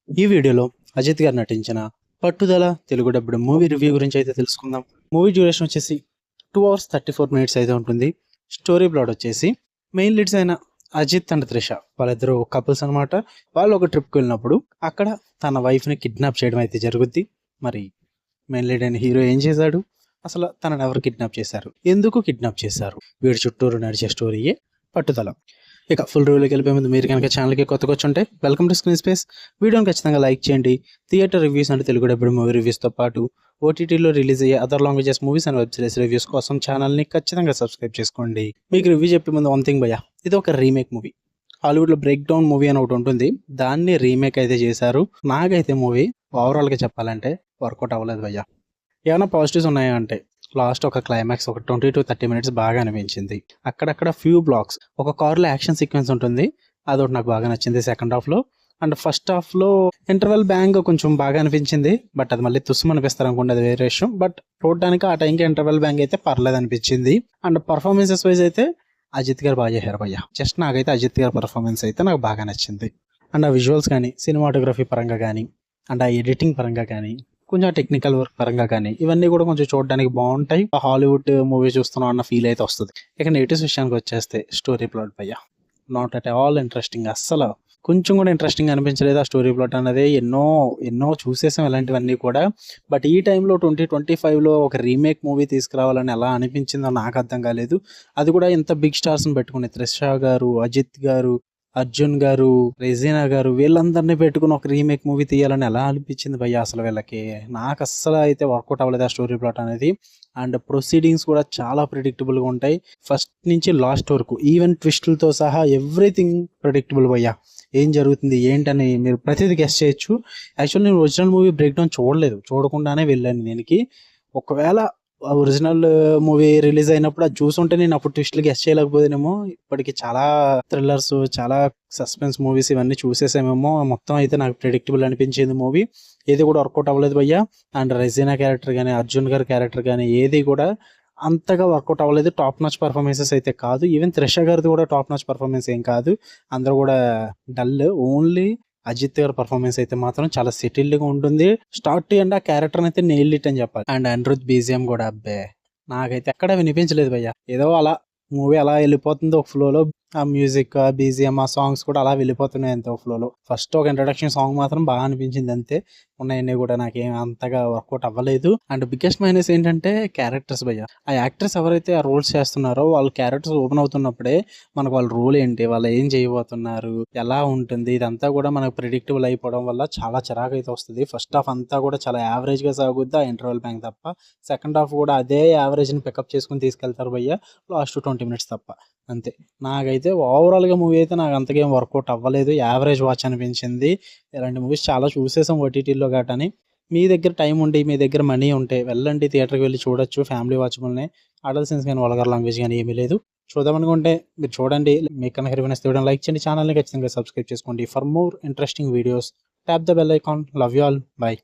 ఈ వీడియోలో అజిత్ గారు నటించిన పట్టుదల తెలుగు డబ్బుడు మూవీ రివ్యూ గురించి అయితే తెలుసుకుందాం. మూవీ డ్యూరేషన్ వచ్చేసి 2 hours 34 minutes అయితే ఉంటుంది. స్టోరీ ప్లాట్ వచ్చేసి మెయిన్ లీడ్స్ అయిన అజిత్ అండ్ త్రిష వాళ్ళిద్దరు కపుల్స్ అనమాట. వాళ్ళు ఒక ట్రిప్కి వెళ్ళినప్పుడు అక్కడ తన వైఫ్ని కిడ్నాప్ చేయడం అయితే జరుగుద్ది. మరి మెయిన్ లీడ్ అయిన హీరో ఏం చేశాడు, అసలు తనని ఎవరు కిడ్నాప్ చేశారు, ఎందుకు కిడ్నాప్ చేశారు, వీడి చుట్టూరు నడిచే స్టోరీయే పట్టుదల. ఇక ఫుల్ రివ్యూలోకి వెళ్ళిపోయే ముందు మీరు కనుక ఛానల్కి కొత్తగా వచ్చుంటే వెల్కమ్ టు స్క్రీన్ స్పేస్. వీడియోని ఖచ్చితంగా లైక్ చేయండి. థియేటర్ రివ్యూస్ అంటే తెలుగు డబ్బుడు మూవీ రివ్యూస్తో పాటు ఓటీటీలో రిలీజ్ అయ్యే other languages movies and web series reviews కోసం ఛానల్ని ఖచ్చితంగా సబ్స్క్రైబ్ చేసుకోండి. మీకు రివ్యూ చెప్పే ముందు వన్ థింగ్ భయ్యా, ఇది ఒక రీమేక్ మూవీ. హాలీవుడ్లో బ్రేక్ డౌన్ మూవీ అని ఒకటి ఉంటుంది, దాన్ని రీమేక్ అయితే చేశారు. నాకైతే మూవీ ఓవరాల్గా చెప్పాలంటే వర్కౌట్ అవ్వలేదు భయ్యా. ఏమైనా పాజిటివ్స్ ఉన్నాయా అంటే లాస్ట్ ఒక క్లైమాక్స్ ఒక 20 to 30 minutes బాగా అనిపించింది. అక్కడక్కడ ఫ్యూ బ్లాక్స్, ఒక కార్లో యాక్షన్ సీక్వెన్స్ ఉంటుంది, అదొకటి నాకు బాగా నచ్చింది సెకండ్ హాఫ్లో. అండ్ ఫస్ట్ హాఫ్లో ఇంటర్వెల్ బ్యాంగ్ కొంచెం బాగా అనిపించింది, బట్ అది మళ్ళీ తుస్సు అనిపిస్తారు అనుకోండి, అది వేరే విషయం. బట్ చూడడానికి ఆ టైంకి ఇంటర్వెల్ బ్యాంగ్ అయితే పర్లేదు అనిపించింది. అండ్ పర్ఫార్మెన్సెస్ వైజ్ అయితే అజిత్ గారు బాగా చేశారు భయ్య. జస్ట్ నాకైతే అజిత్ గారి పర్ఫార్మెన్స్ అయితే నాకు బాగా నచ్చింది. అండ్ ఆ విజువల్స్ కానీ, సినిమాటోగ్రఫీ పరంగా కానీ, అండ్ ఆ ఎడిటింగ్ పరంగా కానీ, కొంచెం టెక్నికల్ వర్క్ పరంగా కానీ ఇవన్నీ కూడా కొంచెం చూడడానికి బాగుంటాయి. హాలీవుడ్ మూవీ చూస్తున్నాం అన్న ఫీల్ అయితే వస్తుంది. ఇక నెగిటివ్స్ విషయానికి వచ్చేస్తే స్టోరీ ప్లాట్ భయ్య నాట్ అట్ ఆల్ ఇంట్రెస్టింగ్. అస్సలు కొంచెం కూడా ఇంట్రెస్టింగ్ అనిపించలేదు ఆ స్టోరీ ప్లాట్ అనేది. ఎన్నో చూసేసాం ఇలాంటివన్నీ కూడా. బట్ ఈ టైంలో 2025లో ఒక రీమేక్ మూవీ తీసుకురావాలని ఎలా అనిపించిందో నాకు అర్థం కాలేదు. అది కూడా ఇంత బిగ్ స్టార్స్ని పెట్టుకుని త్రిష గారు, అజిత్ గారు, అర్జున్ గారు, రెజీనా గారు, వీళ్ళందరినీ పెట్టుకుని ఒక రీమేక్ మూవీ తీయాలని ఎలా అనిపించింది భయ్య అసలు వీళ్ళకి. నాకు అస్సలు అయితే వర్కౌట్ అవ్వలేదు ఆ స్టోరీ ప్లాట్ అనేది. అండ్ ప్రొసీడింగ్స్ కూడా చాలా ప్రిడిక్టబుల్గా ఉంటాయి, ఫస్ట్ నుంచి లాస్ట్ వరకు. ఈవెన్ ట్విస్టులతో సహా ఎవ్రీథింగ్ ప్రిడిక్టబుల్ భయ్య. ఏం జరుగుతుంది ఏంటని మీరు ప్రతిదీ గెస్ చేయొచ్చు. యాక్చువల్లీ నేను ఒరిజినల్ మూవీ బ్రేక్ డౌన్ చూడలేదు, చూడకుండానే వెళ్ళాను దీనికి. ఒకవేళ ఒరిజినల్ మూవీ రిలీజ్ అయినప్పుడు అది చూసుంటే నేను అప్పుడు ట్విస్ట్లు గెస్ చేయలేకపోతేనేమో. ఇప్పటికి చాలా థ్రిల్లర్స్, చాలా సస్పెన్స్ మూవీస్ ఇవన్నీ చూసేసామేమో. మొత్తం అయితే నాకు ప్రిడిక్టబుల్ అనిపించింది మూవీ. ఏది కూడా వర్కౌట్ అవ్వలేదు భయ్య. అండ్ రెజీనా క్యారెక్టర్ కానీ, అర్జున్ గారి క్యారెక్టర్ కానీ ఏది కూడా అంతగా వర్కౌట్ అవ్వలేదు. టాప్ నాచ్ పర్ఫార్మెన్సెస్ అయితే కాదు. ఈవెన్ త్రిష గారిది కూడా టాప్ నాచ్ పర్ఫార్మెన్స్ ఏం కాదు, అందరూ కూడా డల్. ఓన్లీ అజిత్ గారి పర్ఫార్మెన్స్ అయితే మాత్రం చాలా సెటిల్డ్గా ఉంటుంది. స్టార్ట్ టు ఎండ్ ఆ క్యారెక్టర్ అయితే నెయిల్డ్ ఇట్ అని చెప్పాలి. అండ్ అనిరుద్ బీజిఎం కూడా అబ్బే నాకైతే ఎక్కడ వినిపించలేదు భయ్య. ఏదో అలా మూవీ అలా వెళ్ళిపోతుంది ఒక ఫ్లోలో. ఆ మ్యూజిక్, ఆ బీజిఎం, ఆ సాంగ్స్ కూడా అలా వెళ్ళిపోతున్నాయి అంతే ఒక ఫ్లోలో. ఫస్ట్ ఒక ఇంట్రడక్షన్ సాంగ్ మాత్రం బాగా అనిపించింది అంతే. ఉన్నాయన్నీ కూడా నాకేం అంతగా వర్కౌట్ అవ్వలేదు. అండ్ బిగ్గెస్ట్ మైనస్ ఏంటంటే క్యారెక్టర్స్ భయ్య. ఆ యాక్టర్స్ ఎవరైతే ఆ రోల్స్ చేస్తున్నారో వాళ్ళ క్యారెక్టర్స్ ఓపెన్ అవుతున్నప్పుడే మనకు వాళ్ళ రోల్ ఏంటి, వాళ్ళు ఏం చేయబోతున్నారు, ఎలా ఉంటుంది, ఇదంతా కూడా మనకు ప్రిడిక్టబుల్ అయిపోవడం వల్ల చాలా చిరాకు అయితే వస్తుంది. ఫస్ట్ హాఫ్ అంతా కూడా చాలా యావరేజ్గా సాగుద్ది ఆ ఇంటర్వెల్ బ్యాంక్ తప్ప. సెకండ్ హాఫ్ కూడా అదే యావరేజ్ని పికప్ చేసుకుని తీసుకెళ్తారు భయ్య, లాస్ట్ 20 minutes తప్ప. అంతే. నాకైతే ఓవరాల్గా మూవీ అయితే నాకు అంతకేం వర్కౌట్ అవ్వలేదు, యావరేజ్ వాచ్ అనిపించింది. ఇలాంటి మూవీస్ చాలా చూసేసాం ఓటీటీలో గట్టని. మీ దగ్గర టైం ఉండి, మీ దగ్గర మనీ ఉంటే వెళ్ళండి, థియేటర్కి వెళ్ళి చూడొచ్చు. ఫ్యామిలీ వాచబుల్నే. అడల్ట్ సెన్స్ కానీ, వల్గర్ లాంగ్వేజ్ కానీ ఏమీ లేదు. చూద్దామనుకుంటే మీరు చూడండి. మీకు కనుక రివ్యూస్ తీయడం లైక్ చేయండి, ఛానల్ని ఖచ్చితంగా సబ్స్క్రైబ్ చేసుకోండి. For more interesting videos tap the bell icon. Love you all, by.